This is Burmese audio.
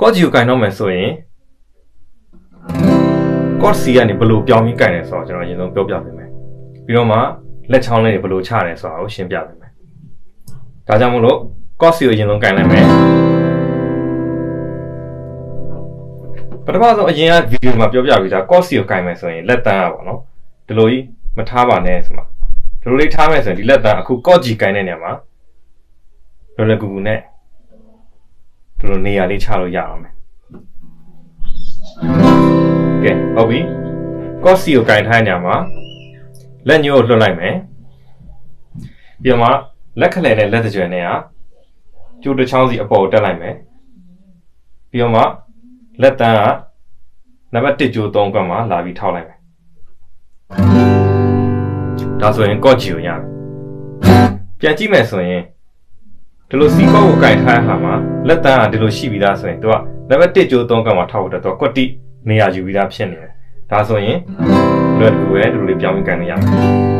ကော့ဂျီကိုကင်တော့မယ်ဆိုရင်ကော့စီကနေဘလို့ပြောင်းပြီးကင်တယ်ဆိုတော့ကျွန်တော်အရင်ဆုံးပြောပြပေးမယ်ပြီးတော့မှလက်ချောင်းလေးတွေဘလို့ချတယ်ဆိုတာကိုရှင်းပြပေးမယ်ဒါကြောင့်မို့လို့ကော့စီကိုအရင်ဆုံးကင်လိုက်မယ်ပထမဆုံးအရင်ကဗီဒီယိုမှာပြောပြပြီးသားကော့စီကိုကင်မယ်ဆိုရင်လက်တန်းอ่ะပေါ့နော်ဒီလိုကြီးမထားပါနဲ့ဆိုမှာဒီလိုလေးထားမယ်ဆိုရင်ဒီလက်တန်းအခုကော့ဂျီကင်တဲ့နေရာမှာလောလောကူကူနဲ့ဒီလိုနေရာလေးချလို့ရအောင်မယ်ကဲဟုတ်ပြီကော့စီကိုကင်ထားတဲ့နေရာမှာလက်ညှိုးကိုလွှတ်လိုက်မယ်ပြီးတော့မှလက်ခလဲနဲ့လက်တကြွယ်နဲ့ကျိုးတစ်ချောင်းစီအပေါ်ကိုတက်လိုက်မယ်ပြီးတော့မှလက်တန်းကနံပါတ်1ကျိုး3ကမှလာပြီးထောက်လိုက်မယ်ဒါဆိုရင်ကော့ဂျီကိုရပြန်ကြည့်မယ်ဆိုရင်ဒီလိုစီကော့ကိုကင်ထားတဲ့ဟာမှာလက်တန်းကဒီလိုရှိပြီးသားဆိုရင်သူကနံပါတ်1ကျိုး3ကမှထောက်တော့သူကကွက်တိနေရာယူပြီးသားဖြစ်နေတယ်ဒါဆိုရင်လွယ်ကူပဲဒီလိုလေးပြောင်းပြီးကင်လို့ရမယ်